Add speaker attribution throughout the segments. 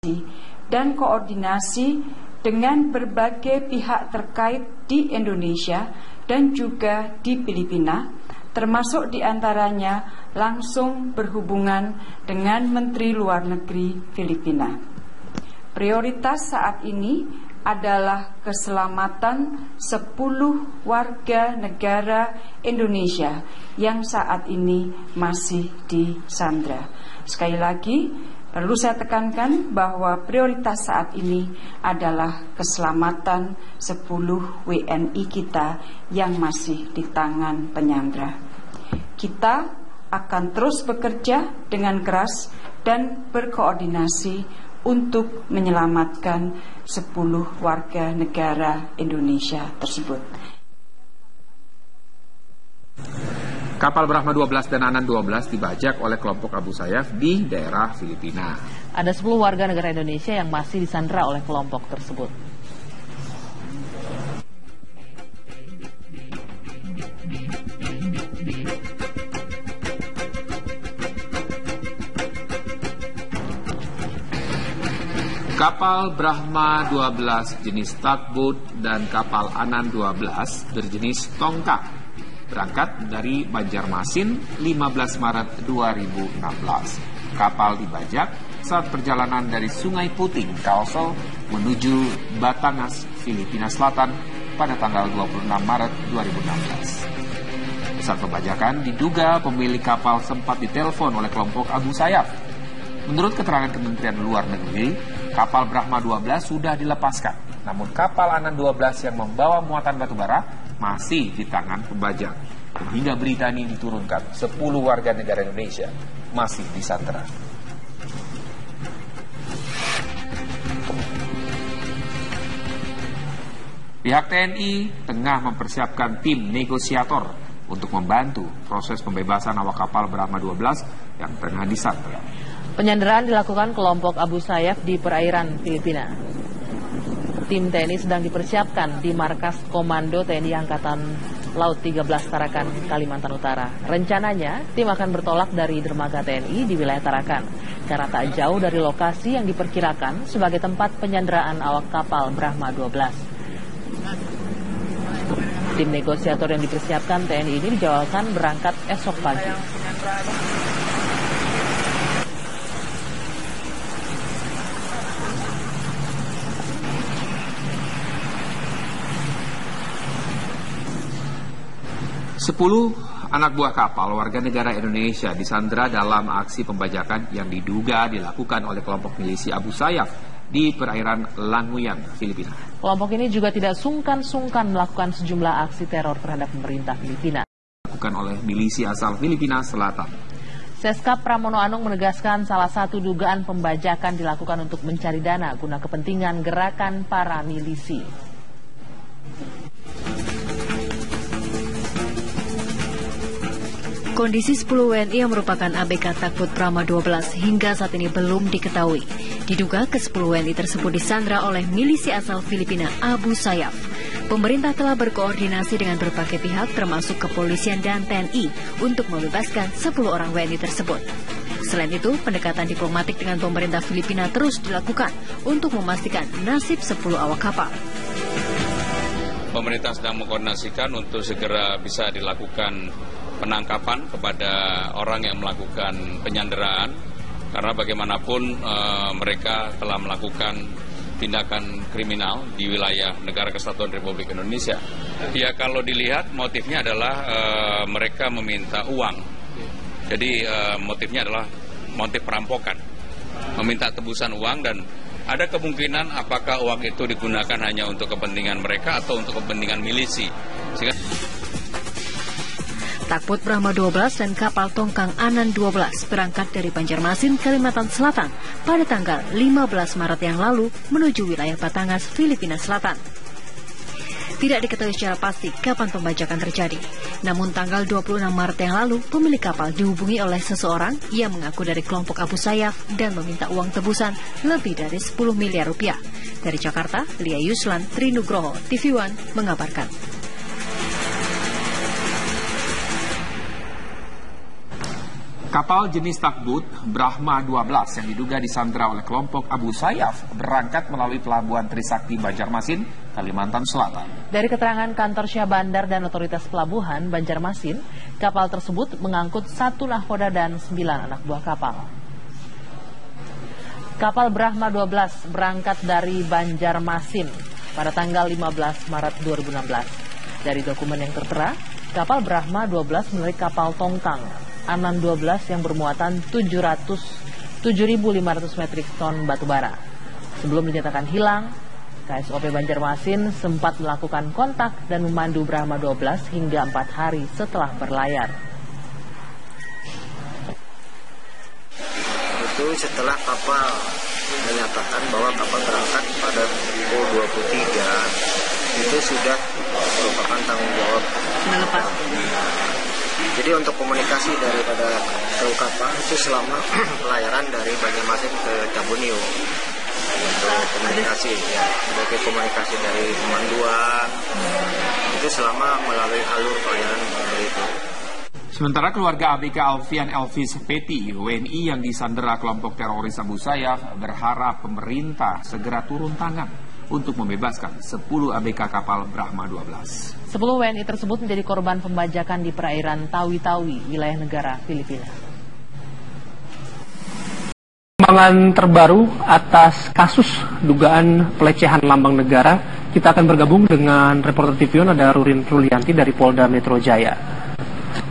Speaker 1: dan koordinasi dengan berbagai pihak terkait di Indonesia dan juga di Filipina, termasuk diantaranya langsung berhubungan dengan Menteri Luar Negeri Filipina. Prioritas saat ini adalah keselamatan 10 warga negara Indonesia yang saat ini masih disandra. Sekali lagi, perlu saya tekankan bahwa prioritas saat ini adalah keselamatan 10 WNI kita yang masih di tangan penyandra. Kita akan terus bekerja dengan keras dan berkoordinasi untuk menyelamatkan 10 warga negara Indonesia tersebut.
Speaker 2: Kapal Brahma 12 dan Anan 12 dibajak oleh kelompok Abu Sayyaf di daerah Filipina.
Speaker 3: Ada 10 warga negara Indonesia yang masih disandra oleh kelompok tersebut.
Speaker 2: Kapal Brahma 12 jenis tugboat dan kapal Anan 12 berjenis tongkang berangkat dari Banjarmasin 15 Maret 2016. Kapal dibajak saat perjalanan dari Sungai Puting, Kalsel menuju Batangas, Filipina Selatan pada tanggal 26 Maret 2016. Saat pembajakan diduga pemilik kapal sempat ditelepon oleh kelompok Abu Sayyaf. Menurut keterangan Kementerian Luar Negeri, kapal Brahma 12 sudah dilepaskan. Namun kapal Anan 12 yang membawa muatan batubara masih di tangan pembajak. Dan hingga berita ini diturunkan, 10 warga negara Indonesia masih disandra. Pihak TNI tengah mempersiapkan tim negosiator untuk membantu proses pembebasan awak kapal Brahma 12 yang tengah disandra.
Speaker 3: Penyanderaan dilakukan kelompok Abu Sayyaf di perairan Filipina. Tim TNI sedang dipersiapkan di markas Komando TNI Angkatan Laut 13 Tarakan, Kalimantan Utara. Rencananya, tim akan bertolak dari dermaga TNI di wilayah Tarakan, karena tak jauh dari lokasi yang diperkirakan sebagai tempat penyanderaan awak kapal Brahma 12. Tim negosiator yang dipersiapkan TNI ini dijadwalkan berangkat esok pagi.
Speaker 2: 10 anak buah kapal warga negara Indonesia disandra dalam aksi pembajakan yang diduga dilakukan oleh kelompok milisi Abu Sayyaf di perairan Languyan, Filipina.
Speaker 3: Kelompok ini juga tidak sungkan-sungkan melakukan sejumlah aksi teror terhadap pemerintah Filipina.
Speaker 2: Dilakukan oleh milisi asal Filipina Selatan.
Speaker 3: Seskap Pramono Anung menegaskan salah satu dugaan pembajakan dilakukan untuk mencari dana guna kepentingan gerakan para milisi.
Speaker 4: Kondisi 10 WNI yang merupakan ABK Tugboat Brahma 12 hingga saat ini belum diketahui. Diduga ke-10 WNI tersebut disandra oleh milisi asal Filipina Abu Sayyaf. Pemerintah telah berkoordinasi dengan berbagai pihak termasuk kepolisian dan TNI untuk membebaskan 10 orang WNI tersebut. Selain itu, pendekatan diplomatik dengan pemerintah Filipina terus dilakukan untuk memastikan nasib 10 awak kapal.
Speaker 5: Pemerintah sedang mengkoordinasikan untuk segera bisa dilakukan penangkapan kepada orang yang melakukan penyanderaan, karena bagaimanapun mereka telah melakukan tindakan kriminal di wilayah Negara Kesatuan Republik Indonesia. Ya, kalau dilihat motifnya adalah mereka meminta uang. Jadi motifnya adalah motif perampokan, meminta tebusan uang, dan ada kemungkinan apakah uang itu digunakan hanya untuk kepentingan mereka atau untuk kepentingan milisi. Sehingga
Speaker 4: Tugboat Brahma 12 dan kapal tongkang Anan 12 berangkat dari Banjarmasin, Kalimantan Selatan pada tanggal 15 Maret yang lalu menuju wilayah Batangas, Filipina Selatan. Tidak diketahui secara pasti kapan pembajakan terjadi. Namun tanggal 26 Maret yang lalu, pemilik kapal dihubungi oleh seseorang yang mengaku dari kelompok Abu Sayyaf dan meminta uang tebusan lebih dari 10 miliar rupiah. Dari Jakarta, Lia Yuslan, Trinugroho, TV One mengabarkan.
Speaker 2: Kapal jenis tugboat Brahma 12 yang diduga disandra oleh kelompok Abu Sayyaf berangkat melalui pelabuhan Trisakti Banjarmasin, Kalimantan Selatan.
Speaker 3: Dari keterangan kantor Syah Bandar dan Otoritas Pelabuhan Banjarmasin, kapal tersebut mengangkut 1 nahkoda dan 9 anak buah kapal. Kapal Brahma 12 berangkat dari Banjarmasin pada tanggal 15 Maret 2016. Dari dokumen yang tertera, kapal Brahma 12 milik kapal Tongkang Anan 12 yang bermuatan 7.500 metrik ton batubara. Sebelum dinyatakan hilang, KSOP Banjarmasin sempat melakukan kontak dan memandu Brahma 12 hingga 4 hari setelah berlayar.
Speaker 6: Itu setelah kapal menyatakan bahwa kapal berangkat pada pukul 23, itu sudah merupakan tanggung jawab.
Speaker 3: Sudah lepas.
Speaker 6: Jadi untuk komunikasi daripada kru kapal itu selama pelayaran dari Banjarmasin ke Cabuniu, untuk komunikasi ya, sebagai komunikasi dari pemanduan itu selama melalui alur pelayaran seperti itu.
Speaker 2: Sementara keluarga ABK Alfian Elvis Peti, WNI yang disandera kelompok teroris Abu Sayyaf, berharap pemerintah segera turun tangan untuk membebaskan 10 ABK kapal Brahma 12.
Speaker 3: 10 WNI tersebut menjadi korban pembajakan di perairan Tawi-Tawi, wilayah negara Filipina.
Speaker 7: Perkembangan terbaru atas kasus dugaan pelecehan lambang negara, kita akan bergabung dengan reporter TVON, ada Rurin Rulianti dari Polda Metro Jaya.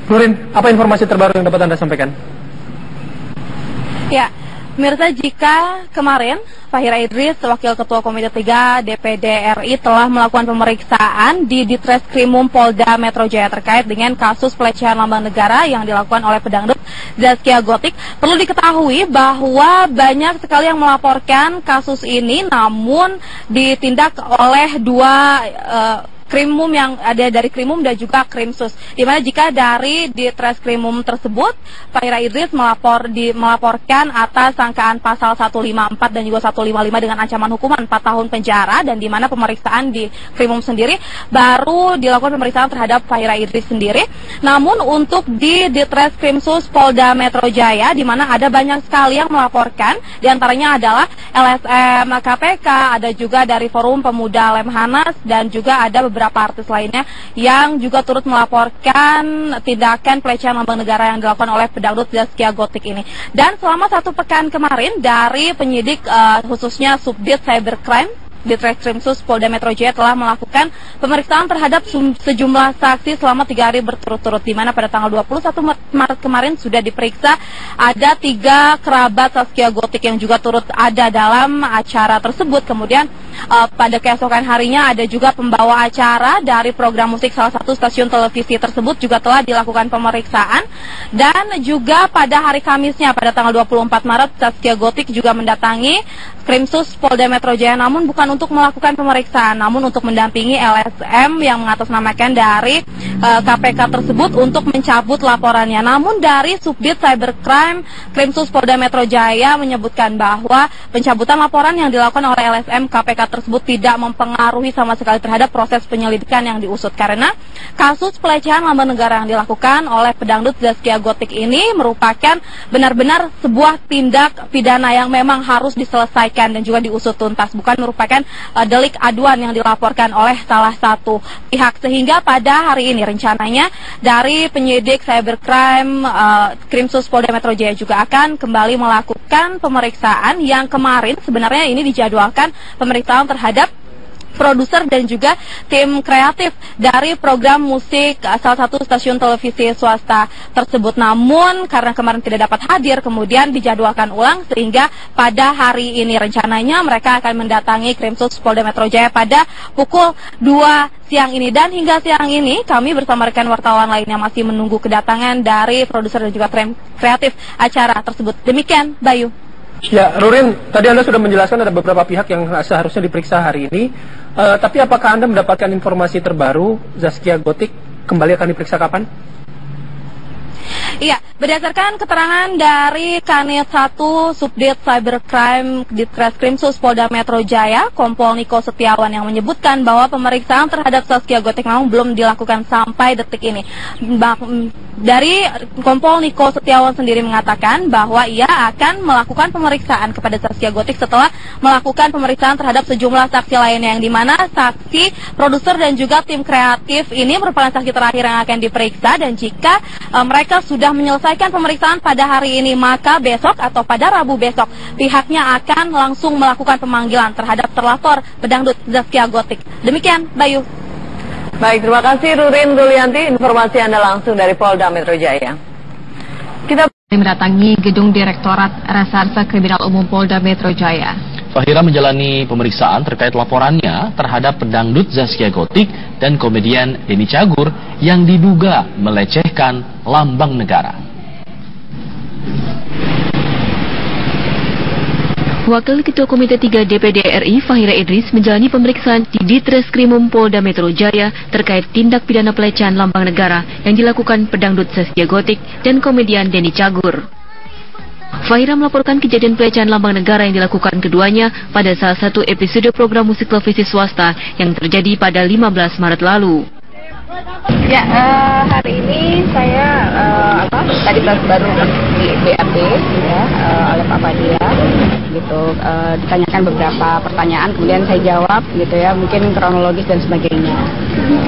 Speaker 7: Rurin, apa informasi terbaru yang dapat Anda sampaikan?
Speaker 8: Ya, pemirsa, jika kemarin Fahira Idris, Wakil Ketua Komite 3 DPD RI telah melakukan pemeriksaan di Ditreskrimum Polda Metro Jaya terkait dengan kasus pelecehan lambang negara yang dilakukan oleh pedangdut Zaskia Gotik, perlu diketahui bahwa banyak sekali yang melaporkan kasus ini, namun ditindak oleh dua Krimum yang ada dari Krimum dan juga Krimsus. Di mana jika dari Ditreskrimum tersebut, Fahira Idris melaporkan atas sangkaan pasal 154 dan juga 155 dengan ancaman hukuman 4 tahun penjara, dan di mana pemeriksaan di Krimum sendiri baru dilakukan pemeriksaan terhadap Fahira Idris sendiri. Namun untuk di Ditreskrimsus Polda Metro Jaya, di mana ada banyak sekali yang melaporkan, diantaranya adalah LSM KPK, ada juga dari Forum Pemuda Lemhanas, dan juga ada beberapa artis lainnya yang juga turut melaporkan tindakan pelecehan lambang negara yang dilakukan oleh pedangdut Zaskia Gotik ini. Dan selama 1 pekan kemarin, dari penyidik khususnya Subdit Cybercrime Ditreskrimsus Polda Metro Jaya telah melakukan pemeriksaan terhadap sejumlah saksi selama 3 hari berturut-turut, di mana pada tanggal 21 Maret kemarin sudah diperiksa ada 3 kerabat Zaskia Gotik yang juga turut ada dalam acara tersebut. Kemudian pada keesokan harinya ada juga pembawa acara dari program musik salah satu stasiun televisi tersebut juga telah dilakukan pemeriksaan. Dan juga pada hari Kamisnya pada tanggal 24 Maret Zaskia Gotik juga mendatangi Krimsus Polda Metro Jaya, namun bukan untuk melakukan pemeriksaan, namun untuk mendampingi LSM yang mengatasnamakan dari KPK tersebut untuk mencabut laporannya. Namun dari Subdit Cybercrime Krimsus Polda Metro Jaya menyebutkan bahwa pencabutan laporan yang dilakukan oleh LSM KPK tersebut tidak mempengaruhi sama sekali terhadap proses penyelidikan yang diusut, karena kasus pelecehan lambang negara yang dilakukan oleh pedangdut Zaskia Gotik ini merupakan benar-benar sebuah tindak pidana yang memang harus diselesaikan dan juga diusut tuntas, bukan merupakan delik aduan yang dilaporkan oleh salah satu pihak. Sehingga pada hari ini rencananya dari penyidik Cybercrime Krimsus Polda Metro Jaya juga akan kembali melakukan pemeriksaan yang kemarin sebenarnya ini dijadwalkan pemeriksaan terhadap produser dan juga tim kreatif dari program musik salah satu stasiun televisi swasta tersebut. Namun karena kemarin tidak dapat hadir, kemudian dijadwalkan ulang, sehingga pada hari ini rencananya mereka akan mendatangi Krimsus Polda Metro Jaya pada pukul 2 siang ini. Dan hingga siang ini kami bersama rekan wartawan lainnya masih menunggu kedatangan dari produser dan juga tim kreatif acara tersebut. Demikian, Bayu.
Speaker 7: Ya, Rurin, tadi Anda sudah menjelaskan ada beberapa pihak yang seharusnya diperiksa hari ini. Tapi apakah Anda mendapatkan informasi terbaru Zaskia Gotik kembali akan diperiksa kapan?
Speaker 8: Iya, berdasarkan keterangan dari Kanit 1 Subdit Cybercrime Ditreskrimsus Polda Metro Jaya, Kompol Niko Setiawan, yang menyebutkan bahwa pemeriksaan terhadap Zaskia Gotik memang belum dilakukan sampai detik ini. Dari Kompol Niko Setiawan sendiri mengatakan bahwa ia akan melakukan pemeriksaan kepada Zaskia Gotik setelah melakukan pemeriksaan terhadap sejumlah saksi lainnya, yang dimana saksi, produser dan juga tim kreatif ini merupakan saksi terakhir yang akan diperiksa. Dan jika mereka sudah menyelesaikan pemeriksaan pada hari ini, maka besok atau pada Rabu besok pihaknya akan langsung melakukan pemanggilan terhadap terlapor pedangdut Zaskia Gotik. Demikian, Bayu.
Speaker 3: Baik, terima kasih Rurin Rulianti, informasi Anda langsung dari Polda Metro Jaya. Kita
Speaker 4: mendatangi gedung Direktorat Reserse Kriminal Umum Polda Metro Jaya.
Speaker 9: Fahira menjalani pemeriksaan terkait laporannya terhadap pedangdut Zaskia Gotik dan komedian Denny Cagur yang diduga melecehkan lambang negara.
Speaker 4: Wakil Ketua Komite 3 DPD RI Fahira Idris menjalani pemeriksaan di Ditreskrimum Polda Metro Jaya terkait tindak pidana pelecehan lambang negara yang dilakukan pedangdut Zaskia Gotik dan komedian Denny Cagur. Fahira melaporkan kejadian pelecehan lambang negara yang dilakukan keduanya pada salah satu episode program musik televisi swasta yang terjadi pada 15 Maret lalu.
Speaker 10: Ya, hari ini saya tadi baru di BAP ya, oleh Pak Padia gitu, ditanyakan beberapa pertanyaan, kemudian saya jawab gitu ya, mungkin kronologis dan sebagainya.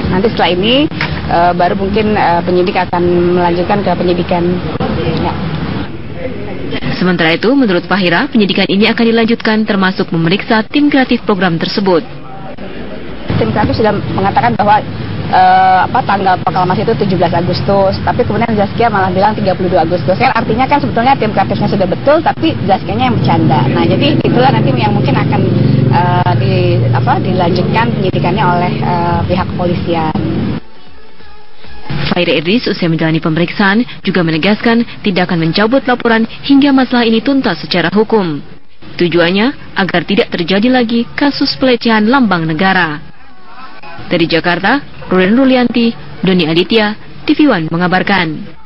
Speaker 10: Nanti setelah ini baru mungkin penyidik akan melanjutkan ke penyidikan. Ya.
Speaker 4: Sementara itu, menurut Fahira, penyidikan ini akan dilanjutkan termasuk memeriksa tim kreatif program tersebut.
Speaker 10: Tim kreatif sudah mengatakan bahwa tanggal proklamasi itu 17 Agustus, tapi kemudian Zaskia malah bilang 32 Agustus. Kan artinya kan sebetulnya tim kreatifnya sudah betul, tapi Zaskianya yang bercanda. Nah, jadi itulah nanti yang mungkin akan dilanjutkan penyidikannya oleh pihak kepolisian.
Speaker 4: Fahira Idris usai menjalani pemeriksaan juga menegaskan tidak akan mencabut laporan hingga masalah ini tuntas secara hukum. Tujuannya agar tidak terjadi lagi kasus pelecehan lambang negara. Dari Jakarta, Rurin Rulianti, Doni Aditya, TV One mengabarkan.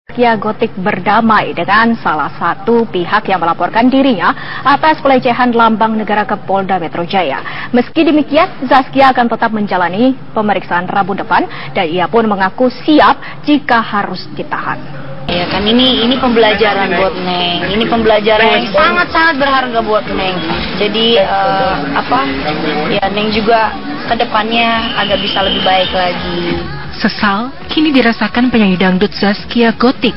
Speaker 11: Zaskia Gotik berdamai dengan salah satu pihak yang melaporkan dirinya atas pelecehan lambang negara ke Polda Metro Jaya. Meski demikian, Zaskia akan tetap menjalani pemeriksaan Rabu depan dan ia pun mengaku siap jika harus ditahan.
Speaker 12: Ya kan ini pembelajaran buat Neng. Ini pembelajaran yang sangat-sangat berharga buat Neng. Jadi ya Neng juga kedepannya agak bisa lebih baik lagi.
Speaker 13: Sesal kini dirasakan penyanyi dangdut Zaskia Gotik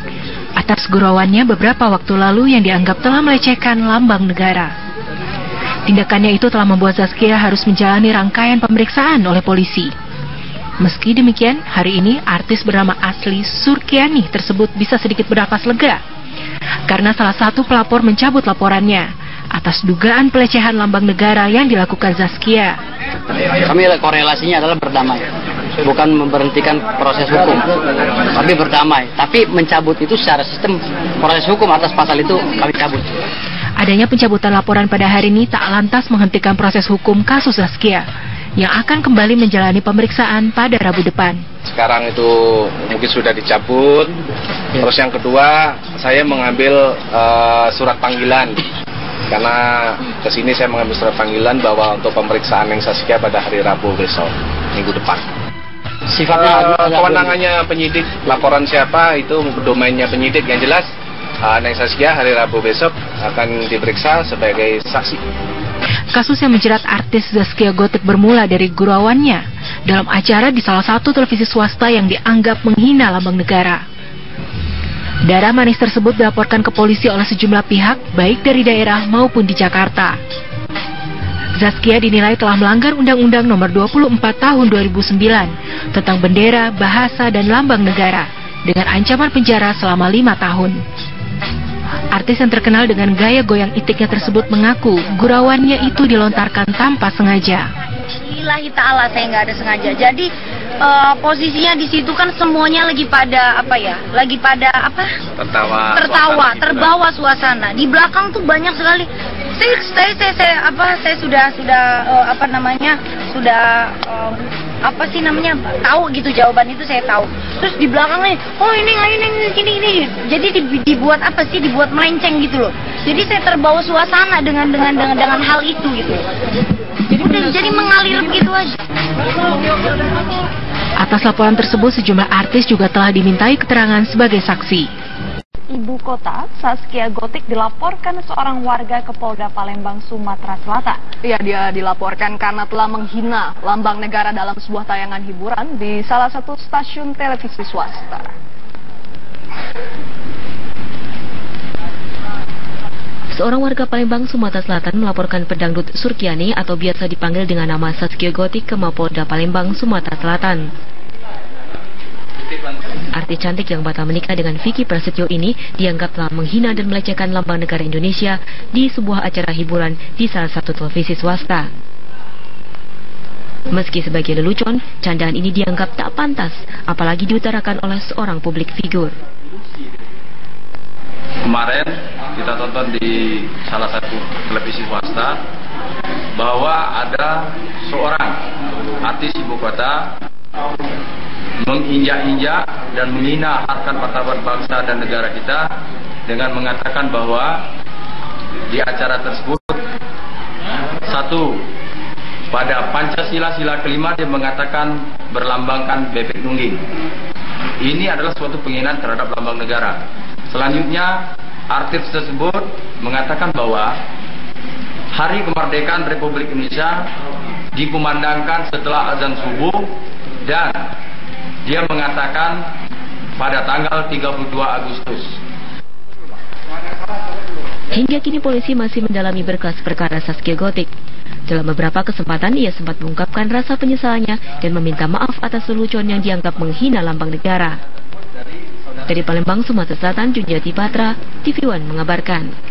Speaker 13: atas gurauannya beberapa waktu lalu yang dianggap telah melecehkan lambang negara. Tindakannya itu telah membuat Zaskia harus menjalani rangkaian pemeriksaan oleh polisi. Meski demikian, hari ini artis bernama asli Surkiani tersebut bisa sedikit bernafas lega karena salah satu pelapor mencabut laporannya atas dugaan pelecehan lambang negara yang dilakukan Zaskia.
Speaker 14: Kami korelasinya adalah berdamai, bukan memberhentikan proses hukum, tapi berdamai. Tapi mencabut itu secara sistem proses hukum atas pasal itu kami cabut.
Speaker 13: Adanya pencabutan laporan pada hari ini tak lantas menghentikan proses hukum kasus Zaskia yang akan kembali menjalani pemeriksaan pada Rabu depan.
Speaker 15: Sekarang itu mungkin sudah dicabut. Terus yang kedua, saya mengambil surat panggilan. Karena kesini saya mengambil surat panggilan bahwa untuk pemeriksaan Neng Zaskia pada hari Rabu besok, minggu depan.
Speaker 14: Sifatnya
Speaker 15: kewenangannya penyidik, laporan siapa itu domainnya penyidik. Yang jelas Neng Zaskia hari Rabu besok akan diperiksa sebagai saksi.
Speaker 13: Kasus yang menjerat artis Zaskia Gotik bermula dari gurauannya dalam acara di salah satu televisi swasta yang dianggap menghina lambang negara. Darah manis tersebut dilaporkan ke polisi oleh sejumlah pihak, baik dari daerah maupun di Jakarta. Zaskia dinilai telah melanggar Undang-Undang Nomor 24 Tahun 2009 tentang bendera, bahasa, dan lambang negara dengan ancaman penjara selama 5 tahun. Artis yang terkenal dengan gaya goyang itiknya tersebut mengaku gurauannya itu dilontarkan tanpa sengaja.
Speaker 12: Lillahi ta'ala, saya nggak ada sengaja. Jadi posisinya di situ kan semuanya lagi pada terbawa suasana. Di belakang tuh banyak sekali. Saya sudah tahu gitu jawaban itu, saya tahu. Terus di belakangnya, oh ini gini. Jadi dibuat dibuat melenceng gitu loh. Jadi saya terbawa suasana dengan hal itu gitu. Jadi mengalir gitu aja.
Speaker 13: Atas laporan tersebut, sejumlah artis juga telah dimintai keterangan sebagai saksi.
Speaker 11: Ibu kota, Zaskia Gotik dilaporkan seorang warga ke Polda Palembang, Sumatera Selatan.
Speaker 16: Ya, dia dilaporkan karena telah menghina lambang negara dalam sebuah tayangan hiburan di salah satu stasiun televisi swasta.
Speaker 4: Seorang warga Palembang, Sumatera Selatan melaporkan pedangdut Surkiani atau biasa dipanggil dengan nama Zaskia Gotik ke Mapolda Palembang, Sumatera Selatan. Artis cantik yang batal menikah dengan Vicky Prasetyo ini dianggap telah menghina dan melecehkan lambang negara Indonesia di sebuah acara hiburan di salah satu televisi swasta. Meski sebagai lelucon, candaan ini dianggap tak pantas, apalagi diutarakan oleh seorang publik figur.
Speaker 5: Kemarin kita tonton di salah satu televisi swasta bahwa ada seorang artis ibu kota menginjak-injak dan menghina harkat martabat bangsa dan negara kita dengan mengatakan bahwa di acara tersebut, satu, pada Pancasila sila kelima dia mengatakan berlambangkan bebek nungging. Ini adalah suatu penghinaan terhadap lambang negara. Selanjutnya, artis tersebut mengatakan bahwa Hari Kemerdekaan Republik Indonesia dikumandangkan setelah azan subuh dan dia mengatakan pada tanggal 32 Agustus.
Speaker 4: Hingga kini polisi masih mendalami berkas perkara Zaskia Gotik. Dalam beberapa kesempatan ia sempat mengungkapkan rasa penyesalannya dan meminta maaf atas lelucon yang dianggap menghina lambang negara. Dari Palembang, Sumatera Selatan, Junjati Patra, TV One mengabarkan.